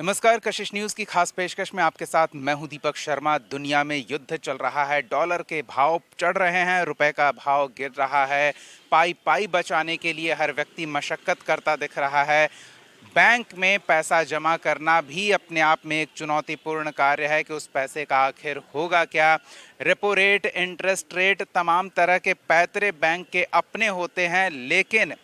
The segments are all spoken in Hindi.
नमस्कार, कशिश न्यूज़ की खास पेशकश में आपके साथ मैं हूं दीपक शर्मा। दुनिया में युद्ध चल रहा है, डॉलर के भाव चढ़ रहे हैं, रुपए का भाव गिर रहा है। पाई पाई बचाने के लिए हर व्यक्ति मशक्कत करता दिख रहा है। बैंक में पैसा जमा करना भी अपने आप में एक चुनौतीपूर्ण कार्य है कि उस पैसे का आखिर होगा क्या। रेपो रेट, इंटरेस्ट रेट, तमाम तरह के पैतरे बैंक के अपने होते हैं, लेकिन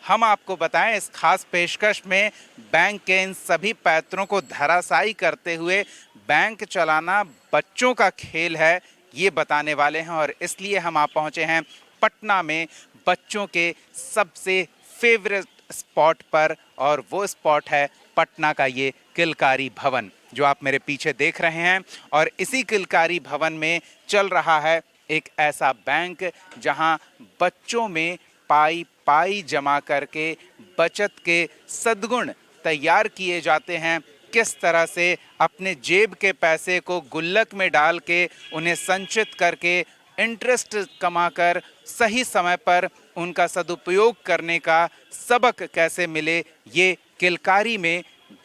हम आपको बताएं इस खास पेशकश में बैंक के इन सभी पैतरों को धराशायी करते हुए बैंक चलाना बच्चों का खेल है, ये बताने वाले हैं। और इसलिए हम आप पहुंचे हैं पटना में बच्चों के सबसे फेवरेट स्पॉट पर, और वो स्पॉट है पटना का ये किलकारी भवन जो आप मेरे पीछे देख रहे हैं। और इसी किलकारी भवन में चल रहा है एक ऐसा बैंक जहां बच्चों में पाई पाई जमा करके बचत के सद्गुण तैयार किए जाते हैं। किस तरह से अपने जेब के पैसे को गुल्लक में डाल के उन्हें संचित करके इंटरेस्ट कमाकर सही समय पर उनका सदुपयोग करने का सबक कैसे मिले, ये किलकारी में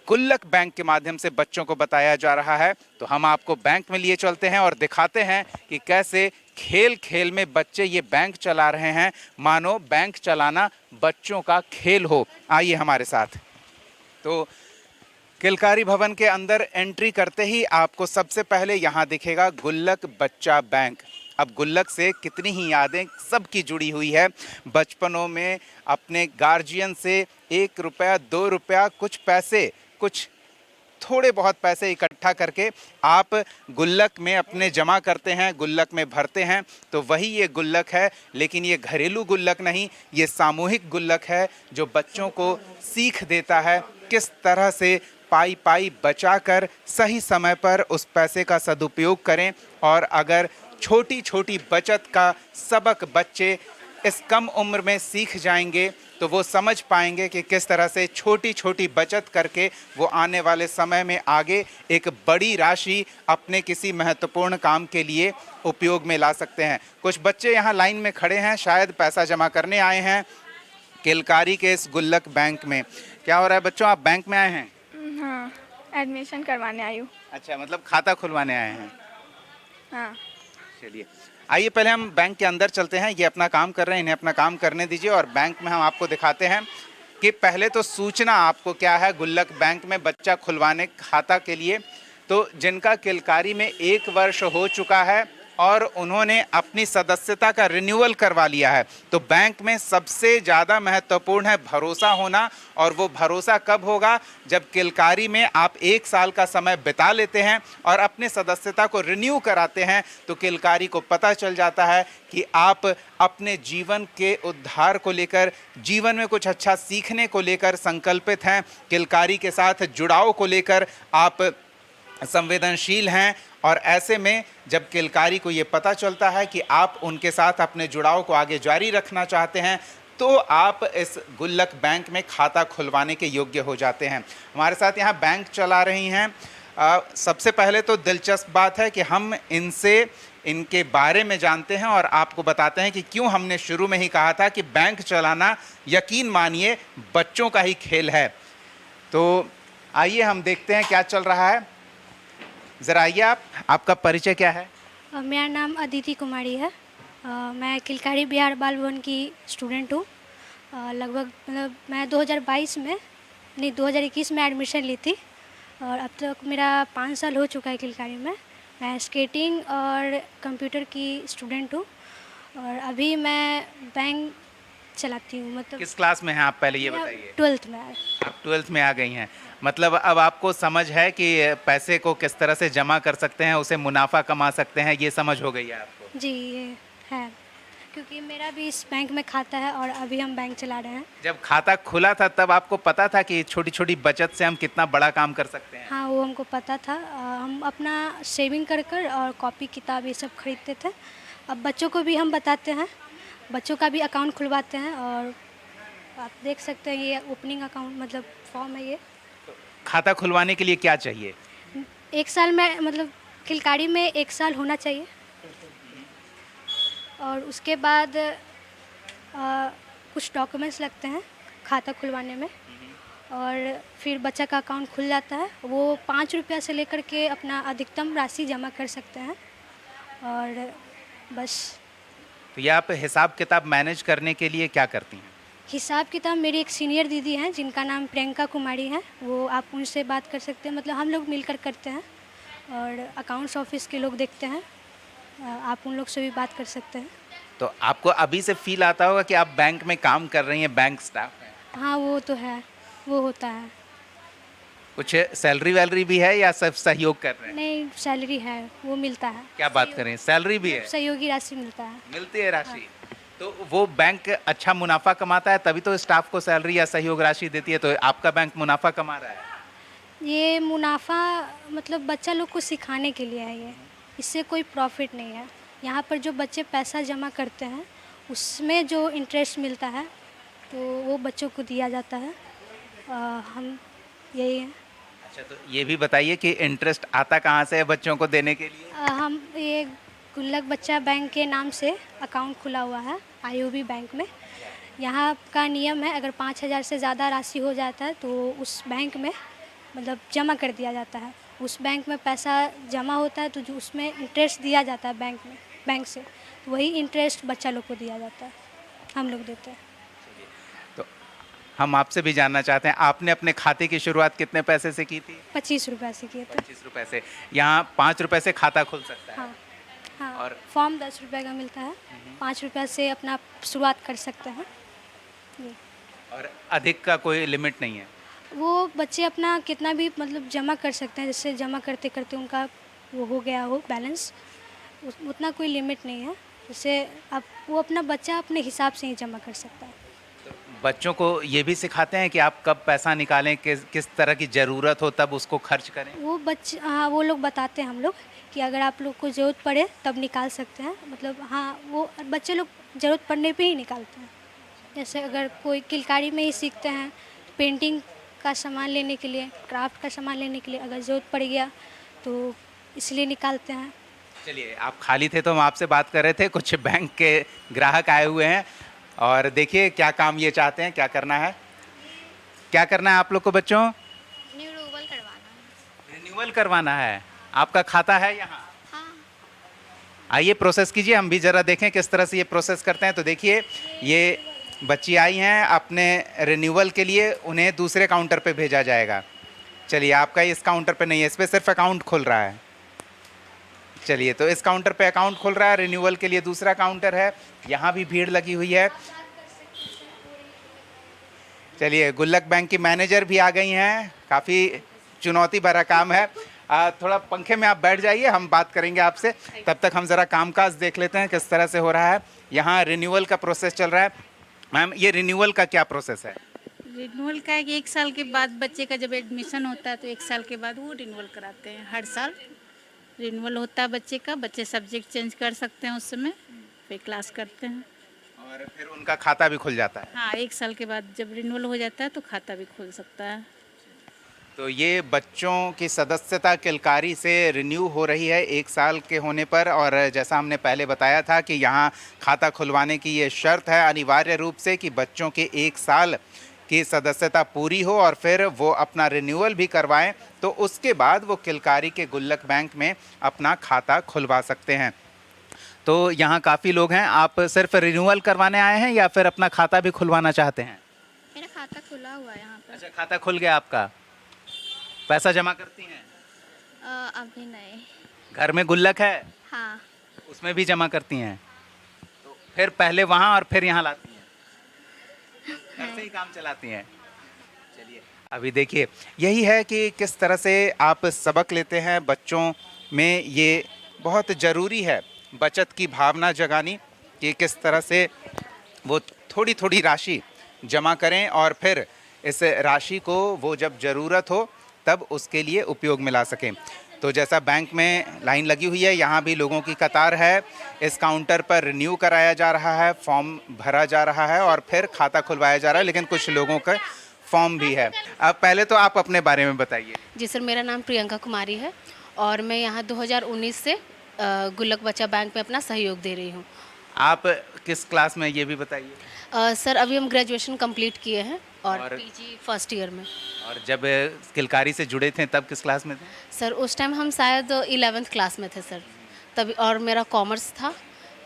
गुल्लक बैंक के माध्यम से बच्चों को बताया जा रहा है। तो हम आपको बैंक में लिए चलते हैं और दिखाते हैं कि कैसे खेल खेल में बच्चे ये बैंक चला रहे हैं, मानो बैंक चलाना बच्चों का खेल हो। आइए हमारे साथ। तो किलकारी भवन के अंदर एंट्री करते ही आपको सबसे पहले यहाँ दिखेगा गुल्लक बच्चा बैंक। अब गुल्लक से कितनी ही यादें सबकी जुड़ी हुई है। बचपनों में अपने गार्जियन से 1 रुपया 2 रुपया कुछ पैसे, कुछ थोड़े बहुत पैसे इकट्ठा करके आप गुल्लक में अपने जमा करते हैं, गुल्लक में भरते हैं। तो वही ये गुल्लक है, लेकिन ये घरेलू गुल्लक नहीं, ये सामूहिक गुल्लक है जो बच्चों को सीख देता है किस तरह से पाई पाई बचाकर सही समय पर उस पैसे का सदुपयोग करें। और अगर छोटी छोटी बचत का सबक बच्चे इस कम उम्र में सीख जाएंगे तो वो समझ पाएंगे कि किस तरह से छोटी छोटी बचत करके वो आने वाले समय में आगे एक बड़ी राशि अपने किसी महत्वपूर्ण काम के लिए उपयोग में ला सकते हैं। कुछ बच्चे यहाँ लाइन में खड़े हैं, शायद पैसा जमा करने आए हैं किलकारी के इस गुल्लक बैंक में। क्या हो रहा है बच्चों, आप बैंक में आए हैं? हाँ, एडमिशन करवाने आई हूँ। अच्छा, मतलब खाता खुलवाने आए हैं। हाँ। चलिए, आइए पहले हम बैंक के अंदर चलते हैं। ये अपना काम कर रहे हैं, इन्हें अपना काम करने दीजिए और बैंक में हम आपको दिखाते हैं कि पहले तो सूचना आपको क्या है गुल्लक बैंक में बच्चा खुलवाने खाता के लिए। तो जिनका किलकारी में 1 वर्ष हो चुका है और उन्होंने अपनी सदस्यता का रिन्यूअल करवा लिया है, तो बैंक में सबसे ज़्यादा महत्वपूर्ण है भरोसा होना। और वो भरोसा कब होगा? जब किलकारी में आप 1 साल का समय बिता लेते हैं और अपने सदस्यता को रिन्यू कराते हैं, तो किलकारी को पता चल जाता है कि आप अपने जीवन के उद्धार को लेकर, जीवन में कुछ अच्छा सीखने को लेकर संकल्पित हैं, किलकारी के साथ जुड़ाव को लेकर आप संवेदनशील हैं। और ऐसे में जब किलकारी को ये पता चलता है कि आप उनके साथ अपने जुड़ाव को आगे जारी रखना चाहते हैं, तो आप इस गुल्लक बैंक में खाता खुलवाने के योग्य हो जाते हैं। हमारे साथ यहाँ बैंक चला रही हैं। सबसे पहले तो दिलचस्प बात है कि हम इनसे इनके बारे में जानते हैं और आपको बताते हैं कि क्यों हमने शुरू में ही कहा था कि बैंक चलाना यकीन मानिए बच्चों का ही खेल है। तो आइए हम देखते हैं क्या चल रहा है। ज़रा आइए, आपका परिचय क्या है? मेरा नाम अदिति कुमारी है। मैं किलकारी बिहार बाल भवन की स्टूडेंट हूँ। लगभग मतलब मैं 2022 में नहीं 2021 में एडमिशन ली थी और अब तक मेरा 5 साल हो चुका है किलकारी में। मैं स्केटिंग और कंप्यूटर की स्टूडेंट हूँ और अभी मैं बैंक चलाती हूँ। मतलब किस क्लास में हैं आप, पहले ये बताइए? 12th में। आप 12th में आ गई हैं, मतलब अब आपको समझ है कि पैसे को किस तरह से जमा कर सकते हैं, उसे मुनाफा कमा सकते हैं, ये समझ हो गई है आपको? जी, ये है, क्योंकि मेरा भी इस बैंक में खाता है और अभी हम बैंक चला रहे हैं। जब खाता खुला था तब आपको पता था कि छोटी छोटी बचत से हम कितना बड़ा काम कर सकते हैं? हाँ, वो हमको पता था। हम अपना सेविंग कर कर और कॉपी किताब ये सब खरीदते थे। अब बच्चों को भी हम बताते हैं, बच्चों का भी अकाउंट खुलवाते हैं। और आप देख सकते हैं ये ओपनिंग अकाउंट मतलब फॉर्म है ये। खाता खुलवाने के लिए क्या चाहिए? 1 साल में मतलब किलकारी में 1 साल होना चाहिए और उसके बाद कुछ डॉक्यूमेंट्स लगते हैं खाता खुलवाने में। और फिर बच्चा का अकाउंट खुल जाता है। वो 5 रुपया से लेकर के अपना अधिकतम राशि जमा कर सकते हैं और बस। तो ये आप हिसाब किताब मैनेज करने के लिए क्या करती हैं? हिसाब किताब मेरी एक सीनियर दीदी हैं जिनका नाम प्रियंका कुमारी है, वो आप उनसे बात कर सकते हैं। मतलब हम लोग मिलकर करते हैं और अकाउंट्स ऑफिस के लोग देखते हैं। आप उन लोग से भी बात कर सकते हैं। तो आपको अभी से फील आता होगा कि आप बैंक में काम कर रही हैं, बैंक स्टाफ हैं। हाँ वो तो है, वो होता है। कुछ सैलरी वैलरी भी है या सब सहयोग कर रहे हैं? नहीं, सैलरी है, वो मिलता है। क्या बात करें, सैलरी भी है? सहयोगी राशि मिलता है। मिलती है राशि। तो वो बैंक अच्छा मुनाफा कमाता है तभी तो स्टाफ को सैलरी या सहयोग राशि देती है। तो आपका बैंक मुनाफा कमा रहा है? ये मुनाफा मतलब बच्चा लोग को सिखाने के लिए है ये, इससे कोई प्रॉफिट नहीं है। यहाँ पर जो बच्चे पैसा जमा करते हैं उसमें जो इंटरेस्ट मिलता है तो वो बच्चों को दिया जाता है। हम यही है। अच्छा, तो ये भी बताइए कि इंटरेस्ट आता कहाँ से है बच्चों को देने के लिए? हम ये गुल्लक बच्चा बैंक के नाम से अकाउंट खुला हुआ है आईओबी बैंक में। यहाँ का नियम है, अगर 5,000 से ज़्यादा राशि हो जाता है तो उस बैंक में मतलब जमा कर दिया जाता है। उस बैंक में पैसा जमा होता है तो जो उसमें इंटरेस्ट दिया जाता है बैंक से, तो वही इंटरेस्ट बच्चा लोग को दिया जाता है, हम लोग देते हैं। तो हम आपसे भी जानना चाहते हैं, आपने अपने खाते की शुरुआत कितने पैसे से की थी? 25 रुपये से किए थे। 25 रुपए से। यहाँ 5 रुपए से खाता खुल सकता है? हाँ हाँ। और फॉर्म 10 रुपये का मिलता है, 5 रुपये से अपना शुरुआत कर सकते हैं जी। और अधिक का कोई लिमिट नहीं है? वो बच्चे अपना कितना भी मतलब जमा कर सकते हैं, जैसे जमा करते करते उनका वो हो गया हो बैलेंस, उतना कोई लिमिट नहीं है। जैसे आप वो अपना बच्चा अपने हिसाब से ही जमा कर सकता है। तो बच्चों को ये भी सिखाते हैं कि आप कब पैसा निकालें, किस तरह की ज़रूरत हो तब उसको खर्च करें? वो बच्चे हाँ वो लोग बताते हैं हम लोग कि अगर आप लोग को ज़रूरत पड़े तब निकाल सकते हैं। मतलब हाँ वो बच्चे लोग ज़रूरत पड़ने पे ही निकालते हैं। जैसे अगर कोई किलकारी में ही सीखते हैं, पेंटिंग का सामान लेने के लिए, क्राफ्ट का सामान लेने के लिए अगर ज़रूरत पड़ गया तो इसलिए निकालते हैं। चलिए, आप खाली थे तो हम आपसे बात कर रहे थे, कुछ बैंक के ग्राहक आए हुए हैं और देखिए क्या काम ये चाहते हैं, क्या करना है। क्या करना है आप लोग को बच्चों? रिन्यूअल करवाना है। रिन्यूअल करवाना है। आपका खाता है यहाँ? हाँ। आइए प्रोसेस कीजिए, हम भी ज़रा देखें किस तरह से ये प्रोसेस करते हैं। तो देखिए, ये बच्ची आई हैं अपने रिन्यूअल के लिए, उन्हें दूसरे काउंटर पे भेजा जाएगा। चलिए, आपका इस काउंटर पे नहीं है, इस पर सिर्फ अकाउंट खुल रहा है। चलिए, तो इस काउंटर पे अकाउंट खुल रहा है, रिन्यूअल के लिए दूसरा काउंटर है, यहाँ भी भीड़ लगी हुई है। चलिए, गुल्लक बैंक की मैनेजर भी आ गई हैं, काफ़ी चुनौती भरा काम है। थोड़ा पंखे में आप बैठ जाइए, हम बात करेंगे आपसे। तब तक हम ज़रा कामकाज देख लेते हैं किस तरह से हो रहा है। यहाँ रिन्यूअल का प्रोसेस चल रहा है। मैम, ये रिन्यूअल का क्या प्रोसेस है? रिन्यूअल का है कि 1 साल के बाद बच्चे का जब एडमिशन होता है तो 1 साल के बाद वो रिन्यूअल कराते हैं। हर साल रिन्यूअल होता है बच्चे का, बच्चे सब्जेक्ट चेंज कर सकते हैं उस समय, फिर क्लास करते हैं और फिर उनका खाता भी खुल जाता है? हाँ, 1 साल के बाद जब रिन्यूअल हो जाता है तो खाता भी खुल सकता है। तो ये बच्चों की सदस्यता किलकारी से रिन्यू हो रही है 1 साल के होने पर। और जैसा हमने पहले बताया था कि यहाँ खाता खुलवाने की ये शर्त है अनिवार्य रूप से कि बच्चों के 1 साल की सदस्यता पूरी हो और फिर वो अपना रिन्यूअल भी करवाएं, तो उसके बाद वो किलकारी के गुल्लक बैंक में अपना खाता खुलवा सकते हैं। तो यहाँ काफ़ी लोग हैं। आप सिर्फ रिन्यूअल करवाने आए हैं या फिर अपना खाता भी खुलवाना चाहते हैं? मेरा खाता खुला हुआ है यहाँ पर। अच्छा, खाता खुल गया आपका। पैसा जमा करती हैं? अभी नहीं। घर में गुल्लक है, हाँ। उसमें भी जमा करती हैं? तो फिर पहले वहाँ और फिर यहाँ लाती हैं? घर से ही काम चलाती हैं? चलिए, अभी देखिए यही है कि किस तरह से आप सबक लेते हैं बच्चों में। ये बहुत ज़रूरी है बचत की भावना जगानी कि किस तरह से वो थोड़ी थोड़ी राशि जमा करें और फिर इस राशि को वो जब ज़रूरत हो तब उसके लिए उपयोग में ला सकें। तो जैसा बैंक में लाइन लगी हुई है, यहाँ भी लोगों की कतार है। इस काउंटर पर रिन्यू कराया जा रहा है, फॉर्म भरा जा रहा है और फिर खाता खुलवाया जा रहा है, लेकिन कुछ लोगों का फॉर्म भी है। अब पहले तो आप अपने बारे में बताइए। जी सर, मेरा नाम प्रियंका कुमारी है और मैं यहाँ 2019 से गुल्लक बच्चा बैंक में अपना सहयोग दे रही हूँ। आप किस क्लास में, ये भी बताइए। सर, अभी हम ग्रेजुएशन कंप्लीट किए हैं और और- पीजी फर्स्ट ईयर में। और जब किलकारी से जुड़े थे तब किस क्लास में थे? सर उस टाइम हम शायद 11th क्लास में थे सर, तभी, और मेरा कॉमर्स था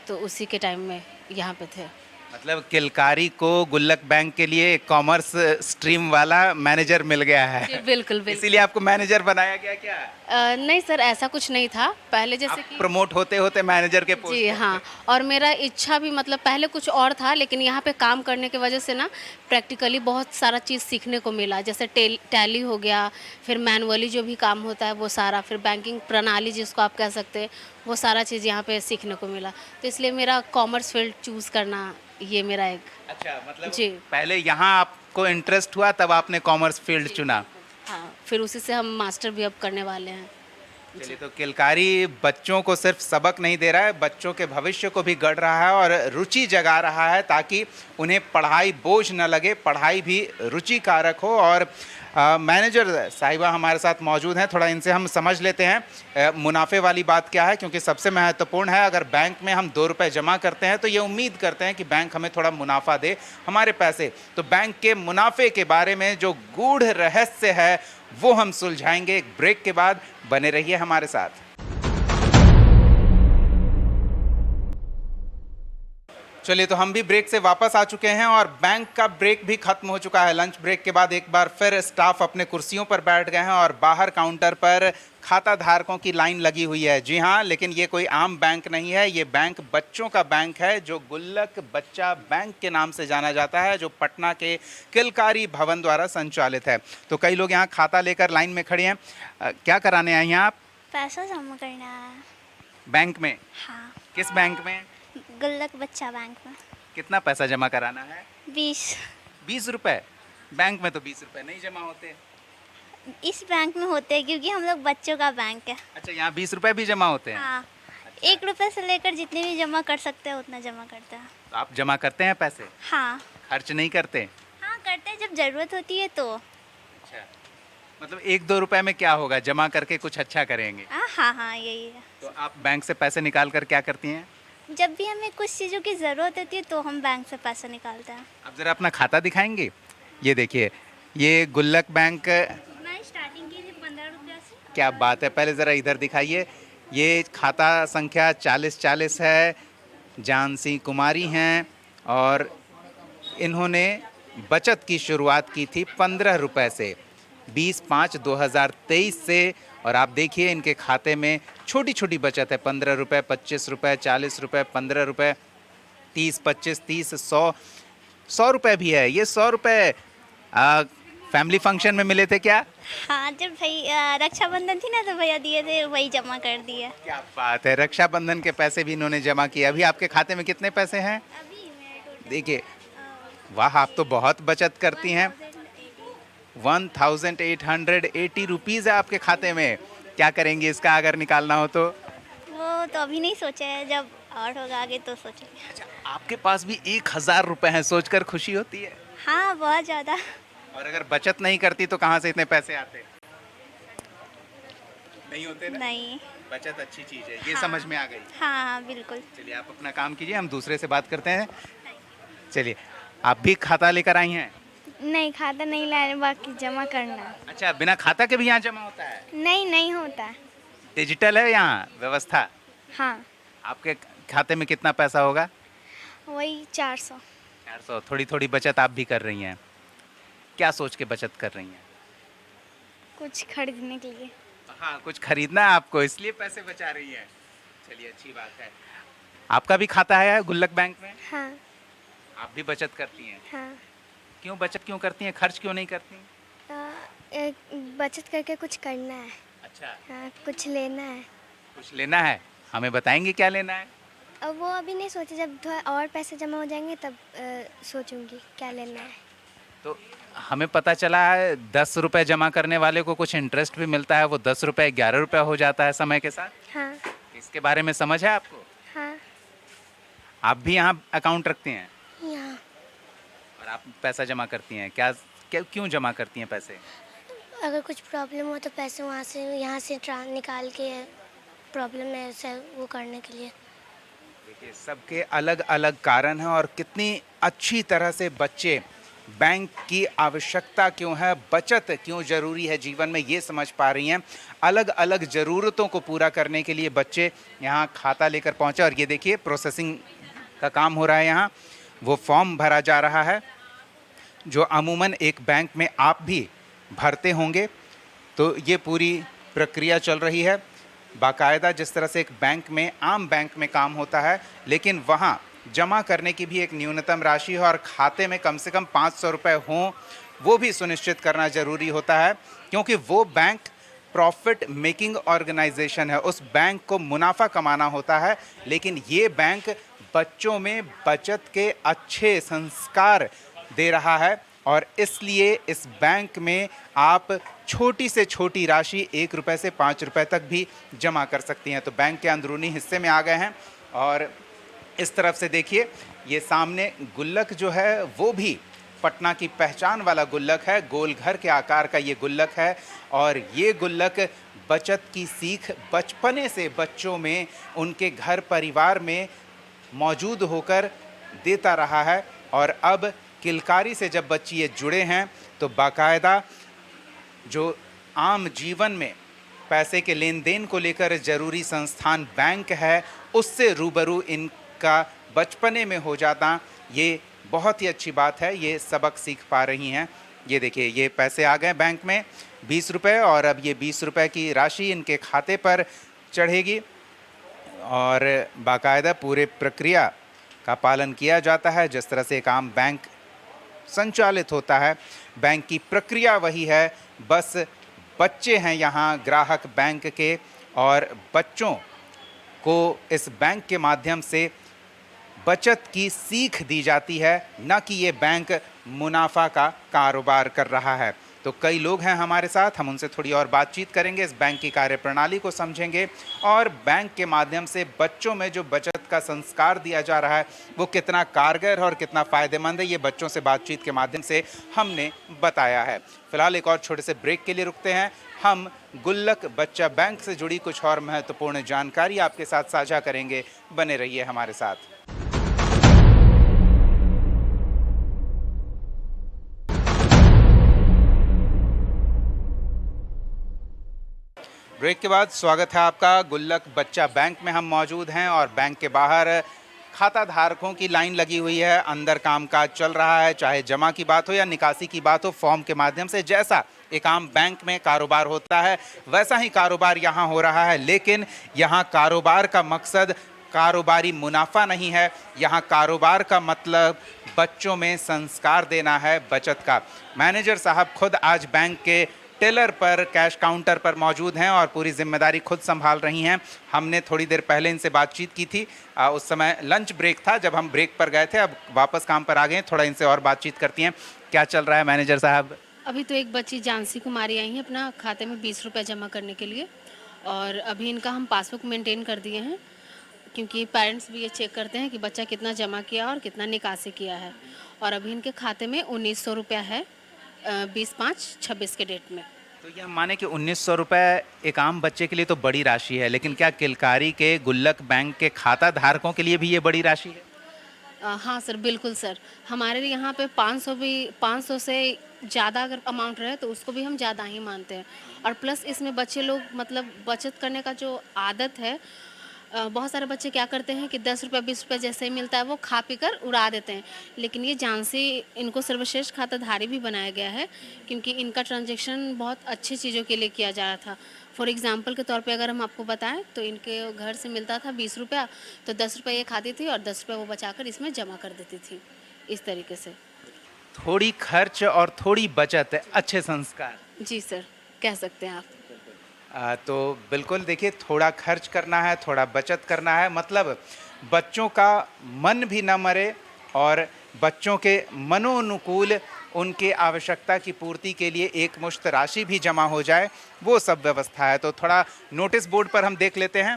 तो उसी के टाइम में यहाँ पे थे। मतलब किलकारी को गुल्लक बैंक के लिए कॉमर्स स्ट्रीम वाला मैनेजर मिल गया जी, है, बिल्कुल बिल्कुल। इसीलिए आपको मैनेजर बनाया गया क्या? नहीं सर, ऐसा कुछ नहीं था पहले, जैसे आप कि प्रमोट होते होते मैनेजर के पोस्ट जी हाँ, और मेरा इच्छा भी मतलब पहले कुछ और था, लेकिन यहाँ पे काम करने की वजह से ना प्रैक्टिकली बहुत सारा चीज़ सीखने को मिला, जैसे टैली हो गया, फिर मैनुअली जो भी काम होता है वो सारा, फिर बैंकिंग प्रणाली जिसको आप कह सकते हैं, वो सारा चीज़ यहाँ पे सीखने को मिला। तो इसलिए मेरा कॉमर्स फील्ड चूज़ करना ये मेरा एक, अच्छा, मतलब जी। पहले यहाँ आपको इंटरेस्ट हुआ तब आपने कॉमर्स फील्ड चुना। हाँ, फिर उसी से हम मास्टर भी अब करने वाले हैं। चलिए, तो किलकारी बच्चों को सिर्फ सबक नहीं दे रहा है, बच्चों के भविष्य को भी गढ़ रहा है और रुचि जगा रहा है, ताकि उन्हें पढ़ाई बोझ न लगे, पढ़ाई भी रुचिकारक हो। और मैनेजर साहिबा हमारे साथ मौजूद हैं, थोड़ा इनसे हम समझ लेते हैं मुनाफे वाली बात क्या है, क्योंकि सबसे महत्वपूर्ण है, अगर बैंक में हम 2 रुपये जमा करते हैं तो ये उम्मीद करते हैं कि बैंक हमें थोड़ा मुनाफा दे हमारे पैसे। तो बैंक के मुनाफे के बारे में जो गूढ़ रहस्य है वो हम सुलझाएंगे एक ब्रेक के बाद। बने रहिए हमारे साथ। चलिए, तो हम भी ब्रेक से वापस आ चुके हैं और बैंक का ब्रेक भी खत्म हो चुका है। लंच ब्रेक के बाद एक बार फिर स्टाफ अपने कुर्सियों पर बैठ गए हैं और बाहर काउंटर पर खाता धारकों की लाइन लगी हुई है। जी हाँ, लेकिन ये कोई आम बैंक नहीं है, ये बैंक बच्चों का बैंक है, जो गुल्लक बच्चा बैंक के नाम से जाना जाता है, जो पटना के किलकारी भवन द्वारा संचालित है। तो कई लोग यहाँ खाता लेकर लाइन में खड़े हैं। क्या कराने आए हैं आप? पैसा जमा करना है। बैंक में? हाँ, किस बैंक में? गुल्लक बच्चा बैंक में। कितना पैसा जमा कराना है? 20 रुपए? बैंक में तो 20 रुपए नहीं जमा होते। इस बैंक में होते हैं क्योंकि हम लोग बच्चों का बैंक है। अच्छा, यहाँ 20 रुपए भी जमा होते हैं? हाँ, 1 रुपये से लेकर जितने भी जमा कर सकते हैं उतना जमा करते हैं। तो आप जमा करते हैं पैसे? हाँ खर्च नहीं करते? हाँ, करते हैं जब ज़रूरत होती है तो। अच्छा, मतलब 1-2 रुपए में क्या होगा, जमा करके कुछ अच्छा करेंगे। हाँ, यही है। तो आप बैंक से पैसे निकाल कर क्या करती हैं? जब भी हमें कुछ चीज़ों की ज़रूरत होती है तो हम बैंक से पैसा निकालते हैं। आप ज़रा अपना खाता दिखाएंगे? ये देखिए, ये गुल्लक बैंक। मैं स्टार्टिंग की थी 15 रुपये से। क्या बात है, पहले ज़रा इधर दिखाइए। ये खाता संख्या 4040 है, जानसी कुमारी हैं और इन्होंने बचत की शुरुआत की थी 15 रुपए से, 20/5/2023 से। और आप देखिए इनके खाते में छोटी छोटी बचत है, 15 रुपये, 25 रुपये, 40 रुपये, 15 रुपये, 30, 25, 30, 100 रुपये भी है। ये 100 रुपये फैमिली फंक्शन में मिले थे क्या? हाँ, जब रक्षाबंधन थी ना तो भैया दिए थे, वही जमा कर दिए। क्या बात है, रक्षाबंधन के पैसे भी इन्होंने जमा किए। अभी आपके खाते में कितने पैसे हैं? अभी मेरे देखिए, वाह, आप तो बहुत बचत करती हैं। 1880 रुपीज़ है आपके खाते में। क्या करेंगे इसका अगर निकालना हो तो? वो तो अभी नहीं सोचा है, जब और होगा आगे तो सोचेंगे। अच्छा, आपके पास भी 1000 रुपए हैं, सोचकर खुशी होती है। हाँ, बहुत ज़्यादा। और अगर बचत नहीं करती तो कहाँ से इतने पैसे आते? नहीं होते ना? नहीं। बचत अच्छी चीज़ है, ये हाँ। समझ में आ गई। हाँ, बिल्कुल। चलिए, आप अपना काम कीजिए, हम दूसरे से बात करते हैं। चलिए, आप भी खाता लेकर आई हैं? नहीं, खाता नहीं लाए, बाकी जमा करना। अच्छा, बिना खाता के भी यहाँ जमा होता है? नहीं होता। डिजिटल है यहाँ व्यवस्था? हाँ, आपके खाते में कितना पैसा होगा? वही 400। 400। थोड़ी थोड़ी बचत आप भी कर रही हैं। क्या सोच के बचत कर रही हैं? कुछ खरीदने के लिए। हाँ, कुछ खरीदना है आपको, इसलिए पैसे बचा रही हैं। चलिए, अच्छी बात है। आपका भी खाता है गुल्लक बैंक में? हाँ आप भी बचत करती हैं? हाँ। क्यों बचत क्यों करती हैं, खर्च क्यों नहीं करती? बचत करके कुछ करना है। अच्छा, कुछ लेना है। कुछ लेना है, हमें बताएंगे क्या लेना है? अब वो अभी नहीं सोचा, जब थोड़ा और पैसे जमा हो जाएंगे तब सोचूंगी क्या लेना है। तो हमें पता चला है 10 रुपए जमा करने वाले को कुछ इंटरेस्ट भी मिलता है, वो 10 रुपए 11 रुपए हो जाता है समय के साथ। हाँ इसके बारे में समझ है आपको? हाँ। आप भी यहाँ अकाउंट रखती हैं यहाँ और आप पैसा जमा करती हैं? क्या क्यों जमा करती हैं पैसे? अगर कुछ प्रॉब्लम हो तो पैसे वहाँ से यहाँ से निकाल के प्रॉब्लम है उसे वो करने के लिए। देखिए, सबके अलग अलग कारण हैं और कितनी अच्छी तरह से बच्चे बैंक की आवश्यकता क्यों है, बचत क्यों ज़रूरी है जीवन में, ये समझ पा रही हैं। अलग अलग ज़रूरतों को पूरा करने के लिए बच्चे यहाँ खाता लेकर पहुँचे और ये देखिए प्रोसेसिंग का काम हो रहा है यहाँ। वो फॉर्म भरा जा रहा है जो अमूमन एक बैंक में आप भी भरते होंगे। तो ये पूरी प्रक्रिया चल रही है बाकायदा, जिस तरह से एक बैंक में, आम बैंक में काम होता है, लेकिन वहाँ जमा करने की भी एक न्यूनतम राशि है और खाते में कम से कम 500 रुपये हों, वो भी सुनिश्चित करना ज़रूरी होता है, क्योंकि वो बैंक प्रॉफिट मेकिंग ऑर्गेनाइजेशन है, उस बैंक को मुनाफा कमाना होता है। लेकिन ये बैंक बच्चों में बचत के अच्छे संस्कार दे रहा है और इसलिए इस बैंक में आप छोटी से छोटी राशि 1 रुपये से 5 रुपये तक भी जमा कर सकती हैं। तो बैंक के अंदरूनी हिस्से में आ गए हैं और इस तरफ से देखिए ये सामने गुल्लक जो है वो भी पटना की पहचान वाला गुल्लक है, गोल घर के आकार का ये गुल्लक है और ये गुल्लक बचत की सीख बचपने से बच्चों में, उनके घर परिवार में मौजूद होकर देता रहा है। और अब किलकारी से जब बच्चे ये जुड़े हैं तो बाकायदा जो आम जीवन में पैसे के लेन देन को लेकर ज़रूरी संस्थान बैंक है, उससे रूबरू इनका बचपने में हो जाता, ये बहुत ही अच्छी बात है। ये सबक सीख पा रही हैं। ये देखिए ये पैसे आ गए बैंक में 20 रुपये और अब ये 20 रुपये की राशि इनके खाते पर चढ़ेगी और बाकायदा पूरे प्रक्रिया का पालन किया जाता है जिस तरह से एक आम बैंक संचालित होता है। बैंक की प्रक्रिया वही है, बस बच्चे हैं यहाँ ग्राहक बैंक के और बच्चों को इस बैंक के माध्यम से बचत की सीख दी जाती है, न कि ये बैंक मुनाफा का कारोबार कर रहा है। तो कई लोग हैं हमारे साथ, हम उनसे थोड़ी और बातचीत करेंगे, इस बैंक की कार्यप्रणाली को समझेंगे और बैंक के माध्यम से बच्चों में जो बचत का संस्कार दिया जा रहा है वो कितना कारगर और कितना फ़ायदेमंद है, ये बच्चों से बातचीत के माध्यम से हमने बताया है। फिलहाल एक और छोटे से ब्रेक के लिए रुकते हैं। हम गुल्लक बच्चा बैंक से जुड़ी कुछ और महत्वपूर्ण जानकारी आपके साथ साझा करेंगे, बने रहिए हमारे साथ। ब्रेक के बाद स्वागत है आपका। गुल्लक बच्चा बैंक में हम मौजूद हैं और बैंक के बाहर खाता धारकों की लाइन लगी हुई है। अंदर कामकाज चल रहा है, चाहे जमा की बात हो या निकासी की बात हो, फॉर्म के माध्यम से जैसा एक आम बैंक में कारोबार होता है वैसा ही कारोबार यहाँ हो रहा है। लेकिन यहाँ कारोबार का मकसद कारोबारी मुनाफा नहीं है, यहाँ कारोबार का मतलब बच्चों में संस्कार देना है बचत का। मैनेजर साहब खुद आज बैंक के टेलर पर, कैश काउंटर पर मौजूद हैं और पूरी जिम्मेदारी खुद संभाल रही हैं। हमने थोड़ी देर पहले इनसे बातचीत की थी, उस समय लंच ब्रेक था जब हम ब्रेक पर गए थे, अब वापस काम पर आ गए हैं। थोड़ा इनसे और बातचीत करती हैं। क्या चल रहा है मैनेजर साहब? अभी तो एक बच्ची जानसी कुमारी आई हैं अपना खाते में 20 रुपये जमा करने के लिए और अभी इनका हम पासबुक मेंटेन कर दिए हैं, क्योंकि पेरेंट्स भी ये चेक करते हैं कि बच्चा कितना जमा किया और कितना निकासी किया है। और अभी इनके खाते में 1900 रुपया है 20/5/26 के डेट में। तो ये हम माने कि 1900 रुपये एक आम बच्चे के लिए तो बड़ी राशि है, लेकिन क्या किलकारी के गुल्लक बैंक के खाता धारकों के लिए भी ये बड़ी राशि है? हाँ सर, बिल्कुल सर। हमारे यहाँ पे 500 से ज़्यादा अगर अमाउंट रहे तो उसको भी हम ज़्यादा ही मानते हैं। और प्लस इसमें बच्चे लोग मतलब बचत करने का जो आदत है, बहुत सारे बच्चे क्या करते हैं कि 10 रुपये 20 रुपये जैसे ही मिलता है वो खा पी कर उड़ा देते हैं। लेकिन ये जानसी इनको सर्वश्रेष्ठ खाताधारी भी बनाया गया है, क्योंकि इनका ट्रांजैक्शन बहुत अच्छी चीज़ों के लिए किया जा रहा था। फॉर एग्जांपल के तौर पे अगर हम आपको बताएं तो इनके घर से मिलता था 20 रुपया, तो 10 रुपये ये खाती थी और 10 रुपये वो बचाकर इसमें जमा कर देती थी। इस तरीके से थोड़ी खर्च और थोड़ी बचत, अच्छे संस्कार। जी सर, कह सकते हैं आप। तो बिल्कुल देखिए, थोड़ा खर्च करना है, थोड़ा बचत करना है, मतलब बच्चों का मन भी न मरे और बच्चों के मनोनुकूल उनके आवश्यकता की पूर्ति के लिए एक मुश्त राशि भी जमा हो जाए, वो सब व्यवस्था है। तो थोड़ा नोटिस बोर्ड पर हम देख लेते हैं।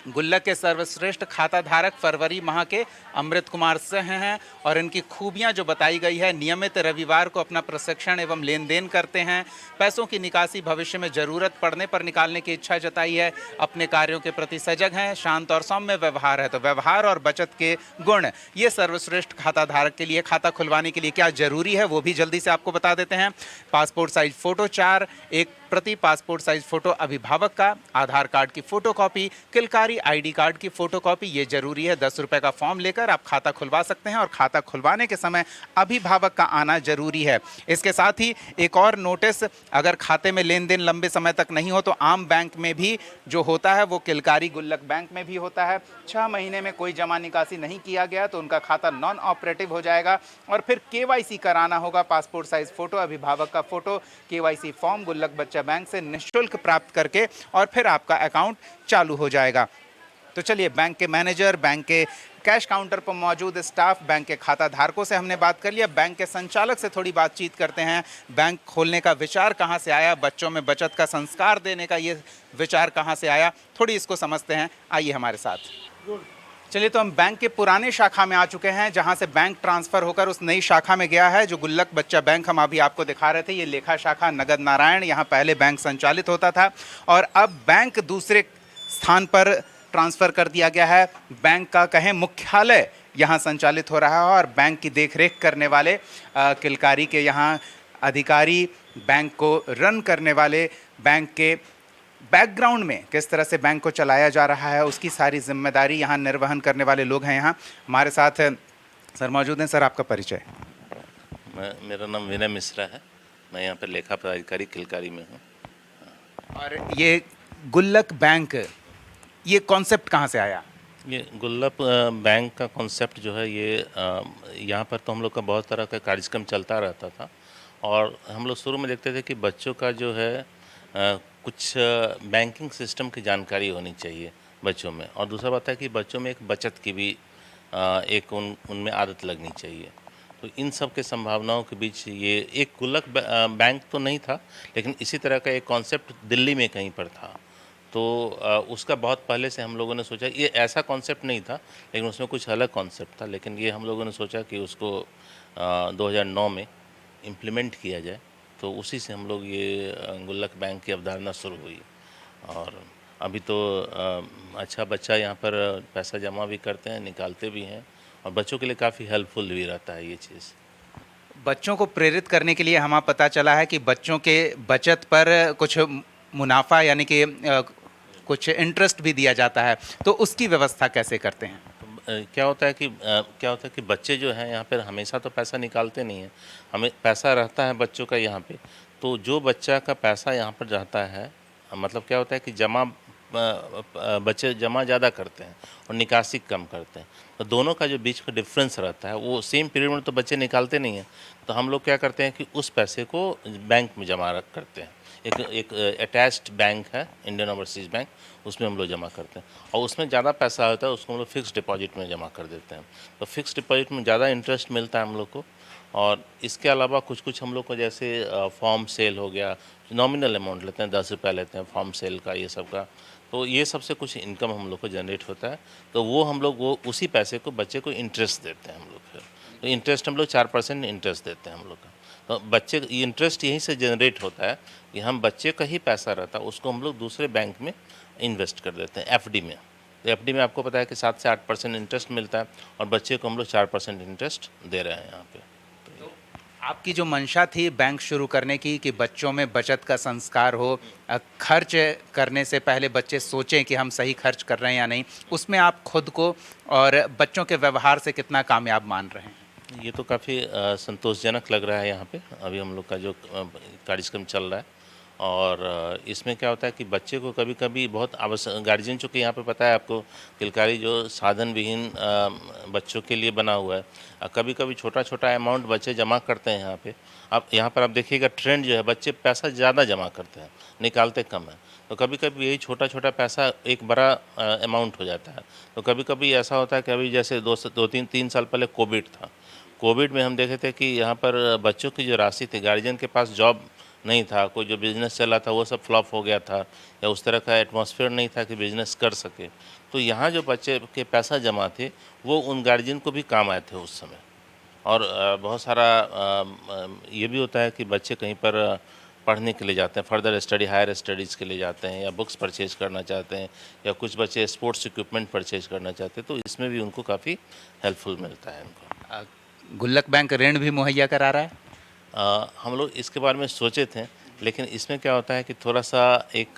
गुल्लक के सर्वश्रेष्ठ खाता धारक फरवरी माह के अमृत कुमार सिंह हैं और इनकी खूबियां जो बताई गई है, नियमित रविवार को अपना प्रशिक्षण एवं लेन देन करते हैं, पैसों की निकासी भविष्य में जरूरत पड़ने पर निकालने की इच्छा जताई है, अपने कार्यों के प्रति सजग हैं, शांत और सौम्य व्यवहार है। तो व्यवहार और बचत के गुण ये सर्वश्रेष्ठ खाता धारक के लिए खाता खुलवाने के लिए क्या जरूरी है वो भी जल्दी से आपको बता देते हैं। पासपोर्ट साइज फोटो 4, एक प्रति पासपोर्ट साइज फोटो अभिभावक का, आधार कार्ड की फोटोकॉपी, किलकारी आईडी कार्ड की फोटोकॉपी ये जरूरी है। 10 रुपए का फॉर्म लेकर आप खाता खुलवा सकते हैं और खाता खुलवाने के समय अभिभावक का आना जरूरी है। इसके साथ ही एक और नोटिस, अगर खाते में लेन देन लंबे समय तक नहीं हो तो आम बैंक में भी जो होता है वो किलकारी गुल्लक बैंक में भी होता है। 6 महीने में कोई जमा निकासी नहीं किया गया तो उनका खाता नॉन ऑपरेटिव हो जाएगा और फिर केवाईसी कराना होगा। पासपोर्ट साइज फोटो, अभिभावक का फोटो, केवाईसी फॉर्म गुल्लक बच्चा बैंक से निःशुल्क प्राप्त करके और फिर आपका अकाउंट चालू हो जाएगा। तो चलिए, बैंक के मैनेजर, बैंक के कैश काउंटर पर मौजूद स्टाफ, बैंक के खाता धारकों से हमने बात कर लिया। बैंक के संचालक से थोड़ी बातचीत करते हैं। बैंक खोलने का विचार कहां से आया, बच्चों में बचत का संस्कार देने का ये विचार कहां से आया, थोड़ी इसको समझते हैं। आइए हमारे साथ। चलिए, तो हम बैंक के पुराने शाखा में आ चुके हैं जहां से बैंक ट्रांसफ़र होकर उस नई शाखा में गया है जो गुल्लक बच्चा बैंक हम अभी आपको दिखा रहे थे। ये लेखा शाखा नगद नारायण, यहाँ पहले बैंक संचालित होता था और अब बैंक दूसरे स्थान पर ट्रांसफ़र कर दिया गया है। बैंक का कहें मुख्यालय यहाँ संचालित हो रहा है और बैंक की देखरेख करने वाले किलकारी के यहाँ अधिकारी, बैंक को रन करने वाले, बैंक के बैकग्राउंड में किस तरह से बैंक को चलाया जा रहा है उसकी सारी जिम्मेदारी यहाँ निर्वहन करने वाले लोग हैं। यहाँ हमारे साथ सर मौजूद हैं। सर, आपका परिचय? मेरा नाम विनय मिश्रा है, मैं यहाँ पर लेखा पदाधिकारी किलकारी में हूँ। और ये गुल्लक बैंक, ये कॉन्सेप्ट कहाँ से आया? ये गुल्लक बैंक का कॉन्सेप्ट जो है ये यहाँ पर तो हम लोग का बहुत तरह का कार्यक्रम चलता रहता था और हम लोग शुरू में देखते थे कि बच्चों का जो है कुछ बैंकिंग सिस्टम की जानकारी होनी चाहिए बच्चों में, और दूसरा बात है कि बच्चों में एक बचत की भी एक उनमें आदत लगनी चाहिए। तो इन सब के संभावनाओं के बीच ये एक गुल्लक बैंक तो नहीं था, लेकिन इसी तरह का एक कॉन्सेप्ट दिल्ली में कहीं पर था। तो उसका बहुत पहले से हम लोगों ने सोचा, ये ऐसा कॉन्सेप्ट नहीं था लेकिन उसमें कुछ अलग कॉन्सेप्ट था, लेकिन ये हम लोगों ने सोचा कि उसको 2009 में इम्प्लीमेंट किया जाए। तो उसी से हम लोग ये गुल्लक बैंक की अवधारणा शुरू हुई और अभी तो अच्छा बच्चा यहाँ पर पैसा जमा भी करते हैं, निकालते भी हैं और बच्चों के लिए काफ़ी हेल्पफुल भी रहता है ये चीज़। बच्चों को प्रेरित करने के लिए हमें पता चला है कि बच्चों के बचत पर कुछ मुनाफा यानी कि कुछ इंटरेस्ट भी दिया जाता है, तो उसकी व्यवस्था कैसे करते हैं? क्या होता है कि बच्चे जो हैं यहाँ पर हमेशा तो पैसा निकालते नहीं हैं, हमें पैसा रहता है बच्चों का यहाँ पे। तो जो बच्चा का पैसा यहाँ पर रहता है, मतलब क्या होता है कि बच्चे जमा ज़्यादा करते हैं और निकासी कम करते हैं, तो दोनों का जो बीच का डिफरेंस रहता है वो सेम पीरियड में तो बच्चे निकालते नहीं हैं। तो हम लोग क्या करते हैं कि उस पैसे को बैंक में जमा करते हैं। एक अटैच्ड बैंक है, इंडियन ओवरसीज बैंक, उसमें हम लोग जमा करते हैं और उसमें ज़्यादा पैसा होता है उसको हम लोग फिक्स डिपॉजिट में जमा कर देते हैं। तो फिक्स डिपॉजिट में ज़्यादा इंटरेस्ट मिलता है हम लोग को। और इसके अलावा कुछ हम लोग को जैसे फॉर्म सेल हो गया, नॉमिनल अमाउंट लेते हैं, 10 रुपये लेते हैं फॉर्म सेल का, ये सब का। तो ये सबसे कुछ इनकम हम लोग को जनरेट होता है। तो वो उसी पैसे को बच्चे को इंटरेस्ट देते हैं हम लोग। फिर तो इंटरेस्ट हम लोग 4% इंटरेस्ट देते हैं हम लोग का। तो बच्चे इंटरेस्ट यहीं से जनरेट होता है कि हम बच्चे का ही पैसा रहता है उसको हम लोग दूसरे बैंक में इन्वेस्ट कर देते हैं, एफडी में। तो एफडी में आपको पता है कि 7 से 8% इंटरेस्ट मिलता है और बच्चे को हम लोग 4% इंटरेस्ट दे रहे हैं यहाँ पे। आपकी जो मंशा थी बैंक शुरू करने की कि बच्चों में बचत का संस्कार हो, खर्च करने से पहले बच्चे सोचें कि हम सही खर्च कर रहे हैं या नहीं, उसमें आप खुद को और बच्चों के व्यवहार से कितना कामयाब मान रहे हैं? ये तो काफ़ी संतोषजनक लग रहा है यहाँ पे अभी हम लोग का जो कार्यक्रम चल रहा है। और इसमें क्या होता है कि बच्चे को कभी कभी बहुत आवश्यक, गार्जियन चूँकि यहाँ पे पता है आपको किलकारी जो साधन विहीन बच्चों के लिए बना हुआ है, कभी कभी छोटा छोटा अमाउंट बच्चे जमा करते हैं यहाँ पे। अब यहाँ पर आप देखिएगा ट्रेंड जो है, बच्चे पैसा ज़्यादा जमा करते हैं, निकालते कम है। तो कभी कभी यही छोटा छोटा पैसा एक बड़ा अमाउंट हो जाता है। तो कभी कभी ऐसा होता है कि अभी जैसे 2-3 साल पहले कोविड था, कोविड में हम देखे थे कि यहाँ पर बच्चों की जो राशि थी, गार्जियन के पास जॉब नहीं था, कोई जो बिज़नेस चला था वो सब फ्लॉप हो गया था, या उस तरह का एटमॉस्फेयर नहीं था कि बिज़नेस कर सके। तो यहाँ जो बच्चे के पैसा जमा थे वो उन गार्जियन को भी काम आए थे उस समय। और बहुत सारा ये भी होता है कि बच्चे कहीं पर पढ़ने के लिए जाते हैं, फर्दर स्टडी, हायर स्टडीज़ के लिए जाते हैं, या बुक्स परचेज करना चाहते हैं, या कुछ बच्चे स्पोर्ट्स इक्विपमेंट परचेज करना चाहते हैं, तो इसमें भी उनको काफ़ी हेल्पफुल मिलता है उनको। गुल्लक बैंक ऋण भी मुहैया करा रहा है? हम लोग इसके बारे में सोचे थे, लेकिन इसमें क्या होता है कि थोड़ा सा एक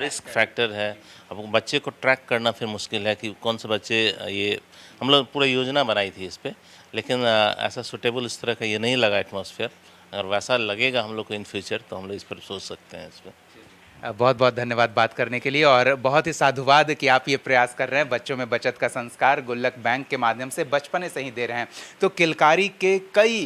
रिस्क फैक्टर है। अब वो बच्चे को ट्रैक करना फिर मुश्किल है कि कौन से बच्चे ये हम लोग पूरा योजना बनाई थी इस पे, लेकिन ऐसा सुटेबल इस तरह का ये नहीं लगा एटमॉस्फेयर। अगर वैसा लगेगा हम लोग को इन फ्यूचर तो हम लोग इस पर सोच सकते हैं इस पर। बहुत बहुत धन्यवाद बात करने के लिए, और बहुत ही साधुवाद कि आप ये प्रयास कर रहे हैं, बच्चों में बचत का संस्कार गुल्लक बैंक के माध्यम से बचपने से ही दे रहे हैं। तो किलकारी के कई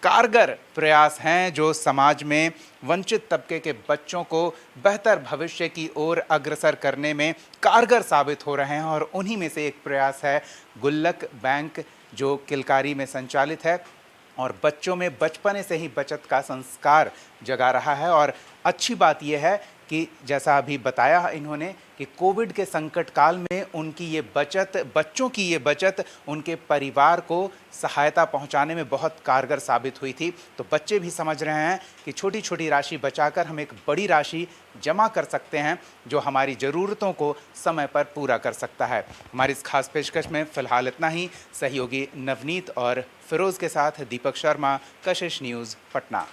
कारगर प्रयास हैं जो समाज में वंचित तबके के बच्चों को बेहतर भविष्य की ओर अग्रसर करने में कारगर साबित हो रहे हैं, और उन्हीं में से एक प्रयास है गुल्लक बैंक जो किलकारी में संचालित है और बच्चों में बचपने से ही बचत का संस्कार जगा रहा है। और अच्छी बात यह है कि जैसा अभी बताया इन्होंने कि कोविड के संकट काल में उनकी ये बचत, बच्चों की ये बचत उनके परिवार को सहायता पहुंचाने में बहुत कारगर साबित हुई थी। तो बच्चे भी समझ रहे हैं कि छोटी छोटी राशि बचाकर हम एक बड़ी राशि जमा कर सकते हैं जो हमारी ज़रूरतों को समय पर पूरा कर सकता है। हमारी इस खास पेशकश में फ़िलहाल इतना ही। सहयोगी नवनीत और फिरोज़ के साथ दीपक शर्मा, कशिश न्यूज़, पटना।